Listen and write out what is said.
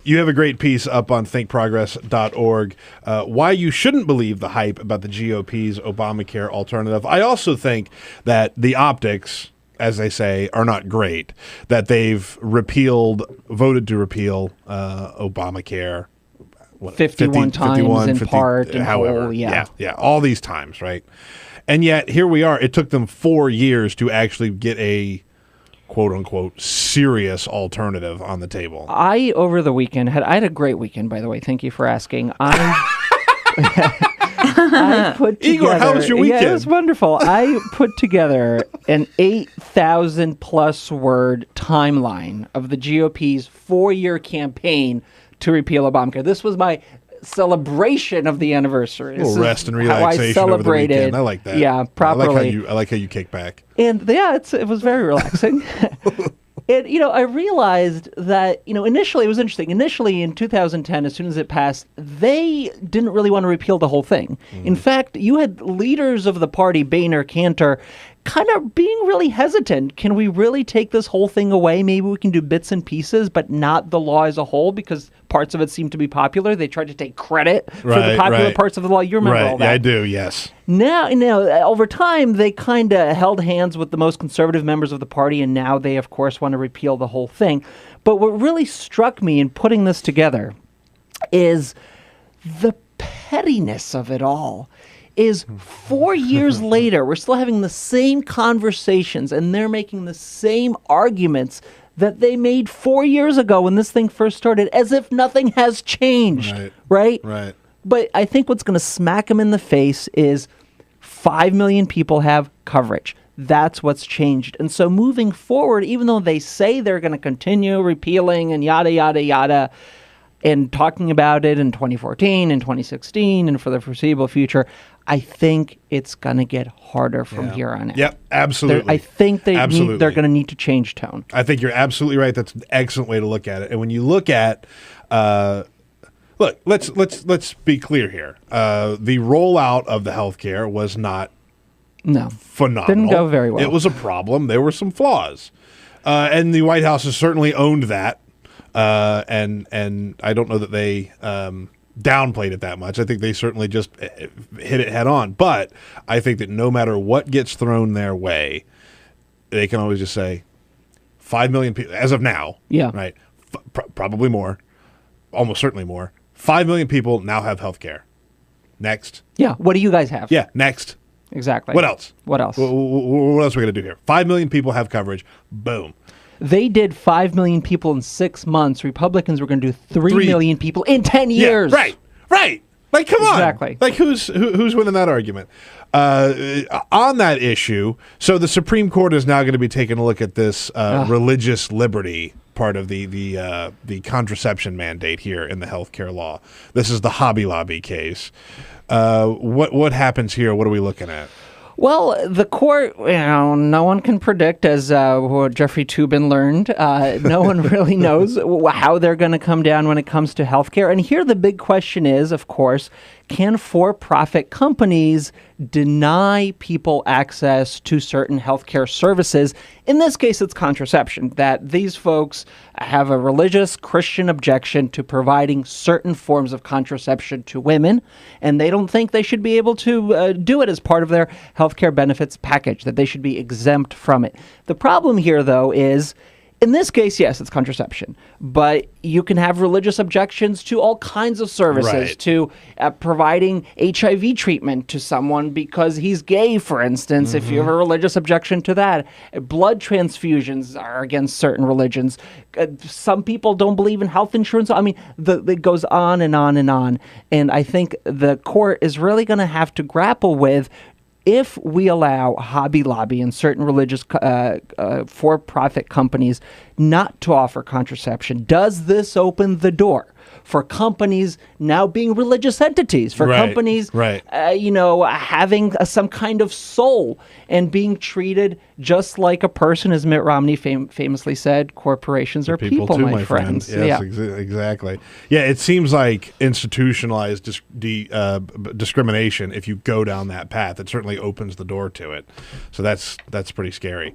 You have a great piece up on thinkprogress.org. Why you shouldn't believe the hype about the GOP's Obamacare alternative. I also think that the optics, as they say, are not great. That they've voted to repeal Obamacare. 51 times in 50, part, and however, whole, yeah, all these times, right? And yet here we are. It took them 4 years to actually get a quote unquote serious alternative on the table. I over the weekend I had a great weekend, by the way. Thank you for asking. I put together, Igor, how was your weekend? Yeah, it was wonderful. I put together an 8,000 plus word timeline of the GOP's 4-year campaign to repeal Obamacare. This was my celebration of the anniversary. A little rest and relaxation over the weekend. I like that. Yeah, properly. I like how you kick back. And yeah, it was very relaxing. And, I realized that, initially, it was interesting. Initially, in 2010, as soon as it passed, they didn't really want to repeal the whole thing. In fact, you had leaders of the party, Boehner, Cantor, kind of being really hesitant. Can we really take this whole thing away? Maybe we can do bits and pieces, but not the law as a whole, because parts of it seem to be popular. They tried to take credit for the popular parts of the law. You remember all that? Yeah, I do, yes. Now, over time, they kind of held hands with the most conservative members of the party, and now they, of course, want to repeal the whole thing. But what really struck me in putting this together is the pettiness of it all. Is 4 years later, we're still having the same conversations, and they're making the same arguments that they made 4 years ago when this thing first started, as if nothing has changed, right? Right. But I think what's going to smack them in the face is 5 million people have coverage. That's what's changed. And so moving forward, even though they say they're going to continue repealing and yada, yada, yada, and talking about it in 2014 and 2016 and for the foreseeable future, I think it's going to get harder from here on out. Yep, absolutely. I think they're going to need to change tone. I think you're absolutely right. That's an excellent way to look at it. And when you look at, look, let's be clear here. The rollout of the healthcare was not phenomenal. Didn't go very well. It was a problem. There were some flaws, and the White House has certainly owned that. And I don't know that they downplayed it that much. I think they certainly just hit it head on. But I think that no matter what gets thrown their way, they can always just say 5 million people, as of now, right? Probably more, almost certainly more. 5 million people now have health care. Next. Yeah. What do you guys have? Yeah. Next. Exactly. What else? What else? What else are we going to do here? 5 million people have coverage. Boom. They did 5 million people in 6 months. Republicans were going to do 3 million people in 10 years. Yeah, right. Like, come on. Exactly. Like, who's winning that argument? On that issue, so the Supreme Court is now going to be taking a look at this religious liberty part of the contraception mandate here in the healthcare law. This is the Hobby Lobby case. What happens here? What are we looking at? Well, the court, no one can predict, as what Jeffrey Toobin learned. No one really knows how they're going to come down when it comes to healthcare. And here the big question is, of course, can for-profit companies deny people access to certain healthcare services? In this case, it's contraception, that these folks have a religious Christian objection to providing certain forms of contraception to women, and they don't think they should be able to do it as part of their healthcare benefits package, that they should be exempt from it. The problem here, though, is in this case, yes, it's contraception, but you can have religious objections to all kinds of services, to providing HIV treatment to someone because he's gay, for instance, if you have a religious objection to that. Blood transfusions are against certain religions. Some people don't believe in health insurance. I mean, it goes on and on and on. And I think the court is really going to have to grapple with, if we allow Hobby Lobby and certain religious for-profit companies not to offer contraception, does this open the door for companies now being religious entities, for companies, having some kind of soul and being treated just like a person, as Mitt Romney famously said, corporations are people, too, my friends. Yes, exactly. Yeah, it seems like institutionalized discrimination, if you go down that path, it certainly opens the door to it. So that's pretty scary.